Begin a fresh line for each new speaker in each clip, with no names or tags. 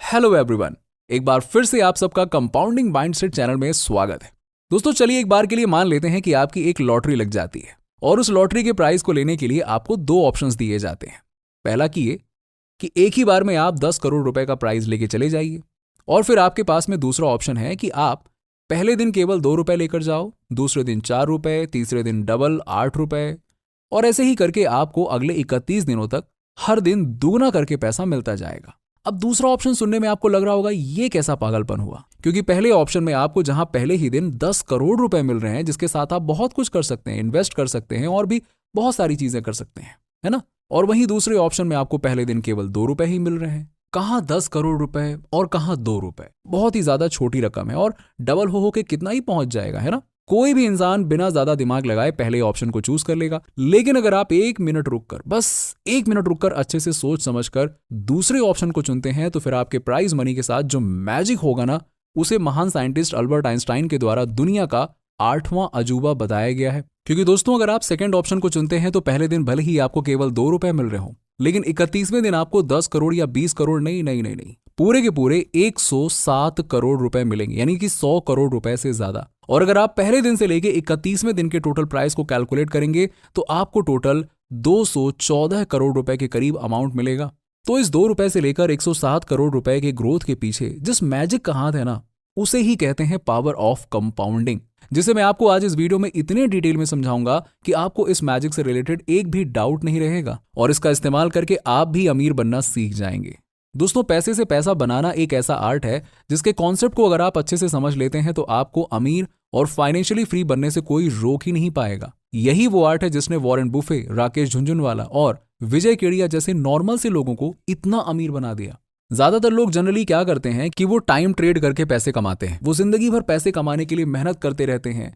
Hello everyone, एक बार फिर से आप सबका कंपाउंडिंग माइंडसेट चैनल में स्वागत है। दोस्तों चलिए एक बार के लिए मान लेते हैं कि आपकी एक लॉटरी लग जाती है और उस लॉटरी के प्राइस को लेने के लिए आपको दो ऑप्शंस दिए जाते हैं। पहला कि एक ही बार में आप 10 करोड़ रुपए का प्राइज लेके चले जाइए, और फिर आपके पास में दूसरा ऑप्शन है कि आप पहले दिन केवल 2 रुपए लेकर जाओ, दूसरे दिन 4 रुपए, तीसरे दिन डबल 8 रुपए, और ऐसे ही करके आपको अगले 31 दिनों तक हर दिन दुगना करके पैसा मिलता जाएगा। अब दूसरा ऑप्शन सुनने में आपको लग रहा होगा ये कैसा पागलपन हुआ, क्योंकि पहले ऑप्शन में आपको जहां पहले ही दिन 10 करोड़ रुपए मिल रहे हैं जिसके साथ आप बहुत कुछ कर सकते हैं, इन्वेस्ट कर सकते हैं और भी बहुत सारी चीजें कर सकते हैं, है ना। और वहीं दूसरे ऑप्शन में आपको पहले दिन केवल 2 रुपए ही मिल रहे हैं। कहां 10 करोड़ रुपए और कहां 2 रुपए, बहुत ही ज्यादा छोटी रकम है और डबल हो के कितना ही पहुंच जाएगा, है ना। कोई भी इंसान बिना ज्यादा दिमाग लगाए पहले ऑप्शन को चूज कर लेगा, लेकिन अगर आप 1 मिनट रुककर, बस 1 मिनट रुककर अच्छे से सोच समझकर दूसरे ऑप्शन को चुनते हैं तो फिर आपके प्राइज मनी के साथ जो मैजिक होगा ना, उसे महान साइंटिस्ट अल्बर्ट आइंस्टाइन के द्वारा दुनिया का 8वां अजूबा बताया गया है। क्योंकि दोस्तों अगर आप सेकंड ऑप्शन को चुनते हैं तो पहले दिन भले ही आपको केवल 2 रुपए मिल रहे हो, लेकिन 31वें दिन आपको 10 करोड़ या 20 करोड़ नहीं, पूरे के पूरे 107 करोड़ रुपए मिलेंगे, यानी कि 100 करोड़ रुपए से ज्यादा। और अगर आप पहले दिन से लेके 31वें दिन के टोटल प्राइस को कैलकुलेट करेंगे तो आपको टोटल 214 करोड़ रुपए के करीब अमाउंट मिलेगा। तो इस 2 रुपए से लेकर 107 करोड़ रुपए के ग्रोथ के पीछे जिस मैजिक का हाथ है ना, उसे ही कहते हैं पावर ऑफ कंपाउंडिंग, जिसे मैं आपको आज इस वीडियो में इतने डिटेल में समझाऊंगा कि आपको इस मैजिक से रिलेटेड एक भी डाउट नहीं रहेगा और इसका इस्तेमाल करके आप भी अमीर बनना सीख जाएंगे। दोस्तों पैसे से पैसा बनाना एक ऐसा आर्ट है जिसके कॉन्सेप्ट को अगर आप अच्छे से समझ लेते हैं तो आपको अमीर और फाइनेंशियली फ्री बनने से कोई रोक ही नहीं पाएगा। यही वो आर्ट है जिसने वॉरेन बुफे, राकेश झुनझुनवाला और विजय केडिया जैसे नॉर्मल से लोगों को इतना अमीर बना दिया। ज्यादातर लोग जनरली क्या करते हैं कि वो टाइम ट्रेड करके पैसे कमाते हैं, वो जिंदगी भर पैसे कमाने के लिए मेहनत करते रहते हैं,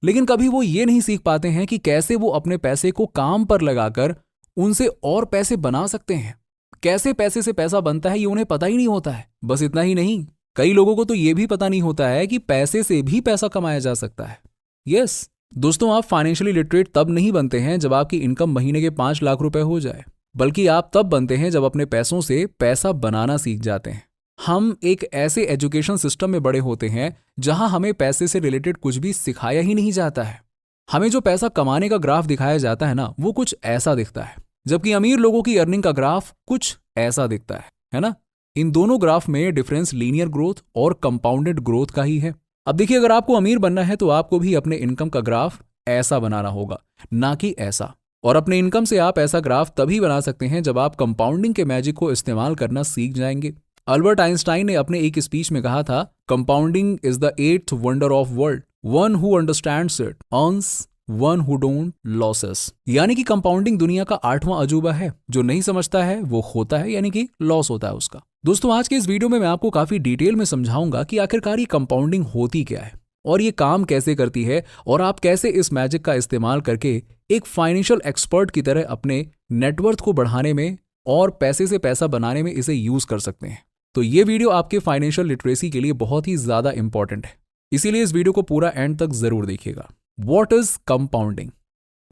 लेकिन कभी वो ये नहीं सीख पाते हैं कि कैसे वो अपने पैसे को काम पर लगाकर उनसे और पैसे बना सकते हैं। कैसे पैसे से पैसा बनता है ये उन्हें पता ही नहीं होता है। बस इतना ही नहीं, कई लोगों को तो ये भी पता नहीं होता है कि पैसे से भी पैसा कमाया जा सकता है। यस दोस्तों, आप फाइनेंशियली लिटरेट तब नहीं बनते हैं जब आपकी इनकम महीने के 5 लाख रुपए हो जाए, बल्कि आप तब बनते हैं जब अपने पैसों से पैसा बनाना सीख जाते हैं। हम एक ऐसे एजुकेशन सिस्टम में बड़े होते हैं जहां हमें पैसे से रिलेटेड कुछ भी सिखाया ही नहीं जाता है। हमें जो पैसा कमाने का ग्राफ दिखाया जाता है ना, वो कुछ ऐसा दिखता है, जबकि अमीर लोगों की अर्निंग का ग्राफ कुछ ऐसा दिखता है ना। इन दोनों ग्राफ में डिफरेंस लीनियर ग्रोथ और कंपाउंडेड ग्रोथ का ही है। अब देखिए, अगर आपको अमीर बनना है तो आपको भी अपने इनकम का ग्राफ ऐसा बनाना होगा, ना कि ऐसा। और अपने इनकम से आप ऐसा ग्राफ तभी बना सकते हैं जब आप कंपाउंडिंग के मैजिक को इस्तेमाल करना सीख जाएंगे। अल्बर्ट आइंस्टाइन ने अपने एक स्पीच में कहा था, compounding is the 8th wonder of world, one who understands it earns, one who don't losses. यानी कि कंपाउंडिंग दुनिया का 8वां अजूबा है, जो नहीं समझता है वो खोता है, यानी कि लॉस होता है उसका। दोस्तों आज के इस वीडियो में मैं आपको काफी डिटेल में समझाऊंगा कि आखिरकार ये कंपाउंडिंग होती क्या है और ये काम कैसे करती है, और आप कैसे इस मैजिक का इस्तेमाल करके एक फाइनेंशियल एक्सपर्ट की तरह अपने नेटवर्थ को बढ़ाने में और पैसे से पैसा बनाने में इसे यूज कर सकते हैं। तो ये वीडियो आपके फाइनेंशियल लिटरेसी के लिए बहुत ही ज्यादा इंपॉर्टेंट है, इसीलिए इस वीडियो को पूरा एंड तक जरूर देखिएगा। What is compounding?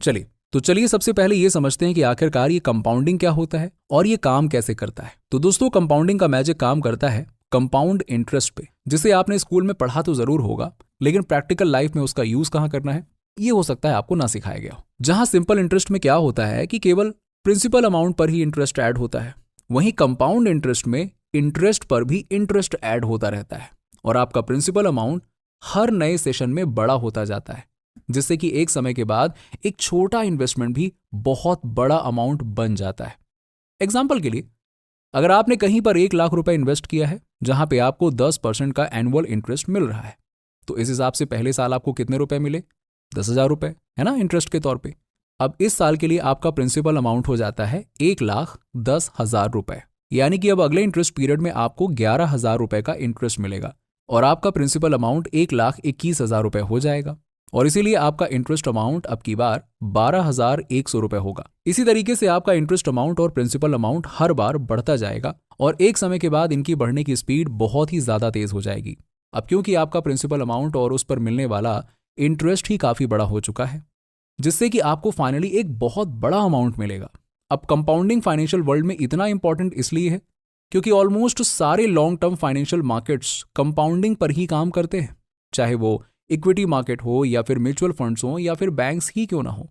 चलिए सबसे पहले ये समझते हैं कि आखिरकार ये कंपाउंडिंग क्या होता है और ये काम कैसे करता है। तो दोस्तों कंपाउंडिंग का मैजिक काम करता है कंपाउंड इंटरेस्ट पे, जिसे आपने स्कूल में पढ़ा तो जरूर होगा, लेकिन प्रैक्टिकल लाइफ में उसका यूज कहाँ करना है ये हो सकता है आपको ना सिखाया गया हो। जहां सिंपल इंटरेस्ट में क्या होता है कि केवल प्रिंसिपल अमाउंट पर ही इंटरेस्ट ऐड होता है, वहीं कंपाउंड इंटरेस्ट में इंटरेस्ट पर भी इंटरेस्ट ऐड होता रहता है और आपका प्रिंसिपल अमाउंट हर नए सेशन में बड़ा होता जाता है, जिससे कि एक समय के बाद एक छोटा इन्वेस्टमेंट भी बहुत बड़ा अमाउंट बन जाता है। एग्जाम्पल के लिए, अगर आपने कहीं पर 1 लाख रुपए इन्वेस्ट किया है जहां पे आपको 10% का एनुअल इंटरेस्ट मिल रहा है, तो इस हिसाब से पहले साल आपको कितने रुपए मिले? 10,000 रुपए, है ना, इंटरेस्ट के तौर पे। अब इस साल के लिए आपका प्रिंसिपल अमाउंट हो जाता है 1,10,000 रुपए, यानी कि अब अगले इंटरेस्ट पीरियड में आपको 11,000 रुपए का इंटरेस्ट मिलेगा और आपका प्रिंसिपल अमाउंट 1,21,000 रुपए हो जाएगा। और इसीलिए आपका इंटरेस्ट अमाउंट अब की बार 12,100 रुपए होगा। इसी तरीके से आपका इंटरेस्ट अमाउंट और प्रिंसिपल अमाउंट हर बार बढ़ता जाएगा और एक समय के बाद इनकी बढ़ने की स्पीड बहुत ही ज्यादा तेज हो जाएगी। अब क्योंकि आपका प्रिंसिपल अमाउंट और उस पर मिलने वाला इंटरेस्ट ही काफी बड़ा हो चुका है, जिससे कि आपको फाइनली एक बहुत बड़ा अमाउंट मिलेगा। अब कंपाउंडिंग फाइनेंशियल वर्ल्ड में इतना इंपॉर्टेंट इसलिए है क्योंकि ऑलमोस्ट सारे long term financial markets compounding पर ही काम करते हैं, चाहे वो इक्विटी मार्केट हो या फिर म्यूचुअल फंड्स हो या फिर बैंक्स ही क्यों ना हो।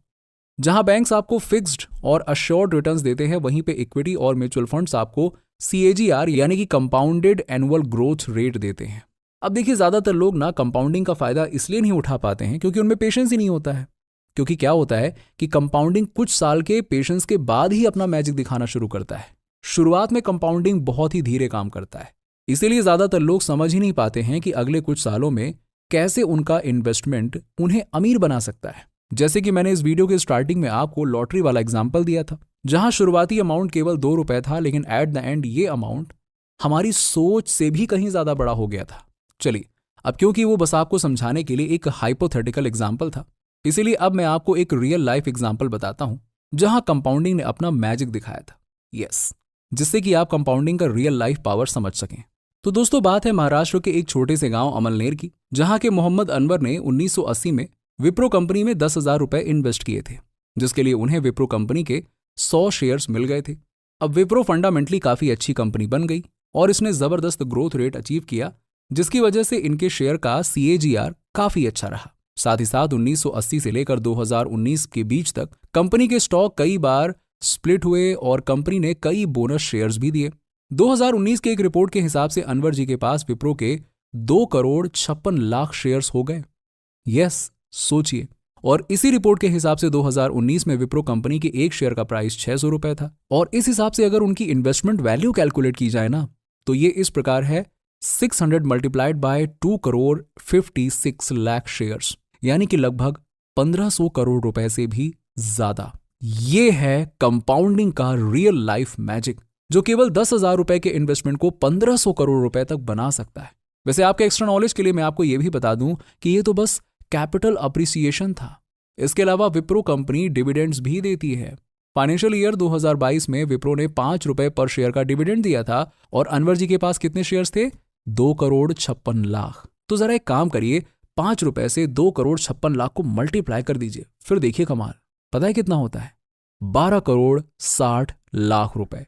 जहां बैंक्स आपको फिक्स्ड और अश्योर्ड रिटर्न्स देते हैं, वहीं पे इक्विटी और म्यूचुअल फंड्स आपको CAGR यानी कि कंपाउंडेड एनुअल ग्रोथ रेट देते हैं। अब देखिए, ज्यादातर लोग ना कंपाउंडिंग का फायदा इसलिए नहीं उठा पाते हैं क्योंकि उनमें पेशेंस ही नहीं होता है। क्योंकि क्या होता है कि कंपाउंडिंग कुछ साल के पेशेंस के बाद ही अपना मैजिक दिखाना शुरू करता है। शुरुआत में कंपाउंडिंग बहुत ही धीरे काम करता है, इसीलिए ज्यादातर लोग समझ ही नहीं पाते हैं कि अगले कुछ सालों में कैसे उनका इन्वेस्टमेंट उन्हें अमीर बना सकता है। जैसे कि मैंने इस वीडियो के स्टार्टिंग में आपको लॉटरी वाला एग्जाम्पल दिया था, जहां शुरुआती अमाउंट केवल 2 रुपए था, लेकिन एट द एंड ये अमाउंट हमारी सोच से भी कहीं ज्यादा बड़ा हो गया था। चलिए, अब क्योंकि वो बस आपको समझाने के लिए एक हाइपोथेटिकल एग्जाम्पल था, इसीलिए अब मैं आपको एक रियल लाइफ एग्जाम्पल बताता हूं जहां कंपाउंडिंग ने अपना मैजिक दिखाया था। यस, जिससे कि आप कंपाउंडिंग का रियल लाइफ पावर समझ सकें। तो दोस्तों, बात है महाराष्ट्र के एक छोटे से गांव अमलनेर की, जहां के मोहम्मद अनवर ने 1980 में विप्रो कंपनी में 10,000 रुपए इन्वेस्ट किए थे, जिसके लिए उन्हें विप्रो कंपनी के 100 शेयर्स मिल गए थे। अब विप्रो फंडामेंटली काफी अच्छी कंपनी बन गई और इसने जबरदस्त ग्रोथ रेट अचीव किया, जिसकी वजह से इनके शेयर का CAGR काफी अच्छा रहा। साथ ही साथ 1980 से लेकर 2019 के बीच तक कंपनी के स्टॉक कई बार स्प्लिट हुए और कंपनी ने कई बोनस शेयर्स भी दिए। 2019 के एक रिपोर्ट के हिसाब से अनवर जी के पास विप्रो के 2,56,00,000 शेयर्स हो गए। यस, सोचिए। और इसी रिपोर्ट के हिसाब से 2019 में विप्रो कंपनी के एक शेयर का प्राइस 600 रुपए था। और इस हिसाब से अगर उनकी इन्वेस्टमेंट वैल्यू कैलकुलेट की जाए ना, तो ये इस प्रकार है 600 मल्टीप्लाइड बाय 2,56,00,000 शेयर्स, यानी कि लगभग 1,500 करोड़ रुपए से भी ज्यादा। ये है कंपाउंडिंग का रियल लाइफ मैजिक, जो केवल 10,000 रुपए के इन्वेस्टमेंट को 1,500 करोड़ रुपए तक बना सकता है। वैसे आपके एक्स्ट्रा नॉलेज के लिए मैं आपको यह भी बता दूं कि ये तो बस कैपिटल अप्रिसिएशन था। इसके अलावा विप्रो कंपनी डिविडेंड्स भी देती है। फाइनेंशियल ईयर 2022 में विप्रो ने 5 रुपए पर शेयर का डिविडेंड दिया था और अनवर जी के पास कितने शेयर्स थे? 2,56,00,000। तो जरा एक काम करिए, 5 रुपए से 2,56,00,000 को मल्टीप्लाई कर दीजिए, फिर देखिए कमाल। पता है कितना होता है? 12,60,00,000 रुपए।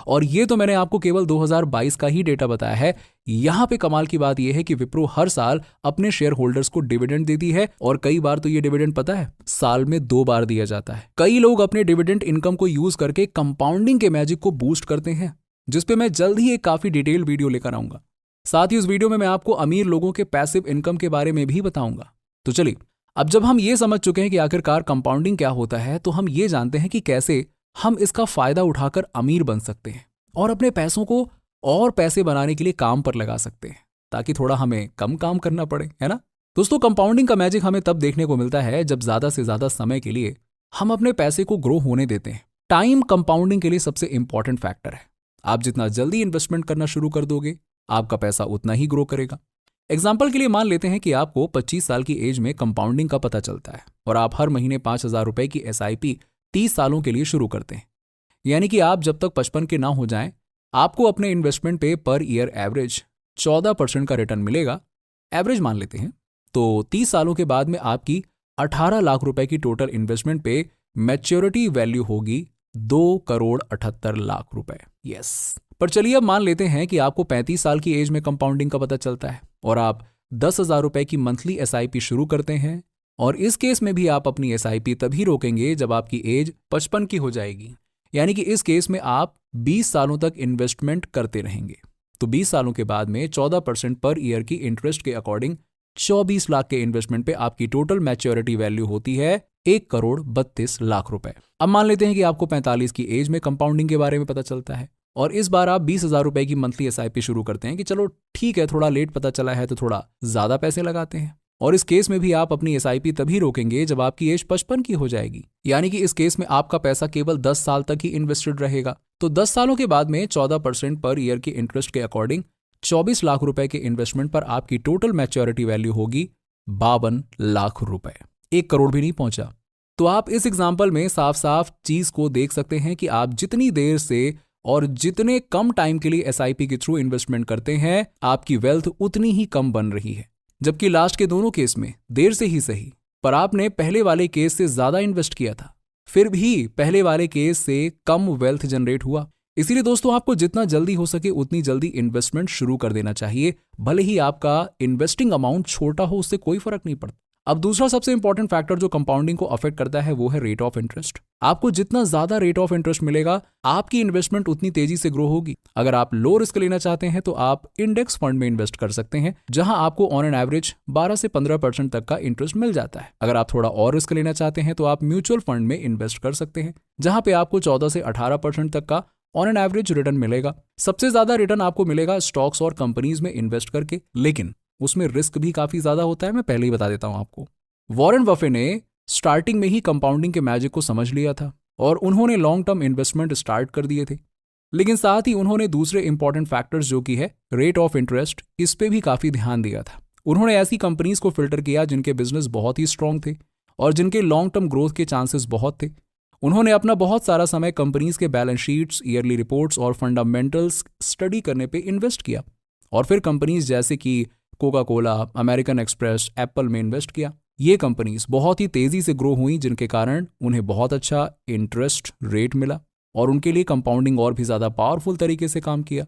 और ये तो मैंने आपको केवल 2022 का ही डेटा बताया है। यहां पे कमाल की बात यह है कि विप्रो हर साल अपने शेयर होल्डर्स को डिविडेंड देती है और कई बार तो ये डिविडेंड पता है साल में 2 बार दिया जाता है। कई लोग अपने डिविडेंड इनकम को यूज करके कंपाउंडिंग के मैजिक को बूस्ट करते हैं, जिसपे मैं जल्द ही एक काफी डिटेल वीडियो लेकर आऊंगा। साथ ही उस वीडियो में मैं आपको अमीर लोगों के पैसिव इनकम के बारे में भी बताऊंगा। तो चलिए, अब जब हम ये समझ चुके हैं कि आखिरकार कंपाउंडिंग क्या होता है, तो हम ये जानते हैं कि कैसे हम इसका फायदा उठाकर अमीर बन सकते हैं और अपने पैसों को और पैसे बनाने के लिए काम पर लगा सकते हैं, ताकि थोड़ा हमें कम काम करना पड़े, है ना। दोस्तों, कंपाउंडिंग का मैजिक हमें तब देखने को मिलता है जब ज्यादा से ज्यादा समय के लिए हम अपने पैसे को ग्रो होने देते हैं। टाइम कंपाउंडिंग के लिए सबसे इंपॉर्टेंट फैक्टर है। आप जितना जल्दी इन्वेस्टमेंट करना शुरू कर दोगे, आपका पैसा उतना ही ग्रो करेगा। एग्जाम्पल के लिए मान लेते हैं कि आपको 25 साल की एज में कंपाउंडिंग का पता चलता है और आप हर महीने 5,000 रुपए की SIP 30 सालों के लिए शुरू करते हैं। यानी कि आप जब तक 55 के ना हो जाएं, आपको अपने इन्वेस्टमेंट पे पर ईयर एवरेज 14% का रिटर्न मिलेगा। एवरेज मान लेते हैं। तो 30 सालों के बाद में आपकी 18 लाख रुपए की टोटल इन्वेस्टमेंट पे मैच्योरिटी वैल्यू होगी 2,78,00,000 रुपए। यस, पर चलिए अब मान लेते हैं कि आपको 35 साल की एज में कंपाउंडिंग का पता चलता है और आप 10,000 रुपए की मंथली SIP शुरू करते हैं। और इस केस में भी आप अपनी SIP तभी रोकेंगे जब आपकी एज 55 की हो जाएगी। यानी कि इस केस में आप 20 सालों तक इन्वेस्टमेंट करते रहेंगे। तो 20 सालों के बाद में 14% पर ईयर की इंटरेस्ट के अकॉर्डिंग 24 लाख के इन्वेस्टमेंट पे आपकी टोटल मैच्योरिटी वैल्यू होती है 1,32,00,000 रुपए। अब मान लेते हैं कि आपको 45 की एज में कंपाउंडिंग के बारे में पता चलता है और इस बार आप 20,000 रुपए की मंथली SIP शुरू करते हैं कि चलो ठीक है, थोड़ा लेट पता चला है तो थोड़ा ज्यादा पैसे लगाते हैं। और इस केस में भी आप अपनी SIP तभी रोकेंगे जब आपकी एज 55 की हो जाएगी। यानी कि इस केस में आपका पैसा केवल 10 साल तक ही इन्वेस्टेड रहेगा। तो 10 सालों के बाद में 14% पर ईयर की इंटरेस्ट के अकॉर्डिंग 24 लाख रुपए के इन्वेस्टमेंट पर आपकी टोटल मैच्योरिटी वैल्यू होगी 52 लाख रुपए। 1 करोड़ भी नहीं पहुंचा। तो आप इस एग्जाम्पल में साफ साफ चीज को देख सकते हैं कि आप जितनी देर से और जितने कम टाइम के लिए SIP के थ्रू इन्वेस्टमेंट करते हैं, आपकी वेल्थ उतनी ही कम बन रही है। जबकि लास्ट के दोनों केस में देर से ही सही, पर आपने पहले वाले केस से ज्यादा इन्वेस्ट किया था, फिर भी पहले वाले केस से कम वेल्थ जनरेट हुआ। इसीलिए दोस्तों आपको जितना जल्दी हो सके उतनी जल्दी इन्वेस्टमेंट शुरू कर देना चाहिए, भले ही आपका इन्वेस्टिंग अमाउंट छोटा हो, उससे कोई फर्क नहीं पड़ता। अब दूसरा सबसे इंपॉर्टेंट फैक्टर जो कंपाउंडिंग को अफेक्ट करता है वो है रेट ऑफ इंटरेस्ट। आपको जितना ज्यादा रेट ऑफ इंटरेस्ट मिलेगा आपकी इन्वेस्टमेंट उतनी तेजी से ग्रो होगी। अगर आप लो रिस्क लेना चाहते हैं तो आप इंडेक्स फंड में इन्वेस्ट कर सकते हैं, जहां आपको ऑन एन एवरेज 12 से 15% तक का इंटरेस्ट मिल जाता है। अगर आप थोड़ा और रिस्क लेना चाहते हैं तो आप म्यूचुअल फंड में इन्वेस्ट कर सकते हैं, जहां पे आपको 14 से 18% तक का ऑन एन एवरेज रिटर्न मिलेगा। सबसे ज्यादा रिटर्न आपको मिलेगा स्टॉक्स और कंपनीज में इन्वेस्ट करके, लेकिन उसमें रिस्क भी काफी ज्यादा होता है, मैं पहले ही बता देता हूं आपको। वॉरेन बफे ने स्टार्टिंग में ही कंपाउंडिंग के मैजिक को समझ लिया था और उन्होंने लॉन्ग टर्म इन्वेस्टमेंट स्टार्ट कर दिए थे, लेकिन साथ ही उन्होंने दूसरे इंपॉर्टेंट फैक्टर्स जो कि है रेट ऑफ इंटरेस्ट, इस पे भी काफी ध्यान दिया था। उन्होंने ऐसी कंपनीज को फिल्टर किया जिनके बिजनेस बहुत ही स्ट्रांग थे और जिनके लॉन्ग टर्म ग्रोथ के चांसेस बहुत थे। उन्होंने अपना बहुत सारा समय कंपनीज के बैलेंस शीट्स, ईयरली रिपोर्ट्स और फंडामेंटल्स स्टडी करने पे इन्वेस्ट किया और फिर कंपनीज जैसे कि Coca Cola, American express, Apple में इन्वेस्ट किया। ये कंपनीज बहुत ही तेजी से ग्रो हुई, जिनके कारण उन्हें बहुत अच्छा इंटरेस्ट रेट मिला और उनके लिए कंपाउंडिंग और भी ज्यादा पावरफुल तरीके से काम किया।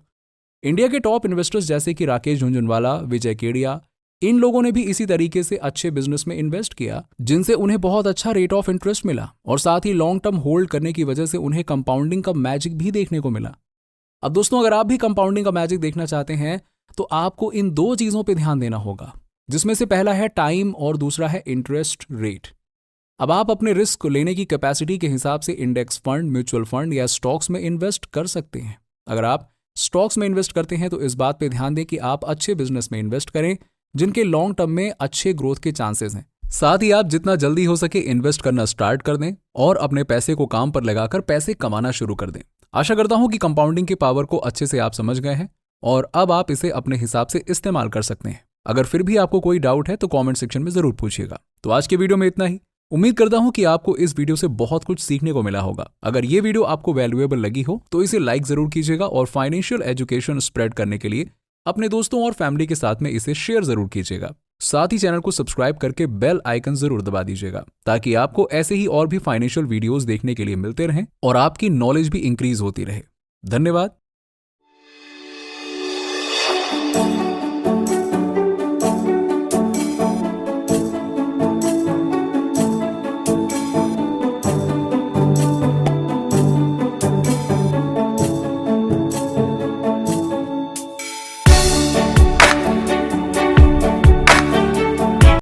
इंडिया के टॉप इन्वेस्टर्स जैसे कि राकेश झुनझुनवाला, विजय केडिया, इन लोगों ने भी इसी तरीके से अच्छे बिजनेस में इन्वेस्ट किया, जिनसे उन्हें बहुत अच्छा रेट ऑफ इंटरेस्ट मिला और साथ ही लॉन्ग टर्म होल्ड करने की वजह से उन्हें कंपाउंडिंग का मैजिक भी देखने को मिला। अब दोस्तों अगर आप भी कंपाउंडिंग का मैजिक देखना चाहते हैं तो आपको इन दो चीजों पर ध्यान देना होगा, जिसमें से पहला है टाइम और दूसरा है इंटरेस्ट रेट। अब आप अपने रिस्क लेने की कैपेसिटी के हिसाब से इंडेक्स फंड, म्यूचुअल फंड या स्टॉक्स में इन्वेस्ट कर सकते हैं। अगर आप स्टॉक्स में इन्वेस्ट करते हैं तो इस बात पे ध्यान दें कि आप अच्छे बिजनेस में इन्वेस्ट करें जिनके लॉन्ग टर्म में अच्छे ग्रोथ के चांसेस हैं। साथ ही आप जितना जल्दी हो सके इन्वेस्ट करना स्टार्ट कर दें और अपने पैसे को काम पर लगाकर पैसे कमाना शुरू कर दें। आशा करता हूं कि कंपाउंडिंग के पावर को अच्छे से आप समझ गए हैं और अब आप इसे अपने हिसाब से इस्तेमाल कर सकते हैं। अगर फिर भी आपको कोई डाउट है तो कमेंट सेक्शन में जरूर पूछिएगा। तो आज के वीडियो में इतना ही। उम्मीद करता हूं कि आपको इस वीडियो से बहुत कुछ सीखने को मिला होगा। अगर ये वीडियो आपको वैल्यूएबल लगी हो तो इसे लाइक जरूर कीजिएगा और फाइनेंशियल एजुकेशन स्प्रेड करने के लिए अपने दोस्तों और फैमिली के साथ में इसे शेयर जरूर कीजिएगा। साथ ही चैनल को सब्सक्राइब करके बेल आइकन जरूर दबा दीजिएगा ताकि आपको ऐसे ही और भी फाइनेंशियल वीडियोस देखने के लिए मिलते रहें और आपकी नॉलेज भी इंक्रीज होती रहे। धन्यवाद।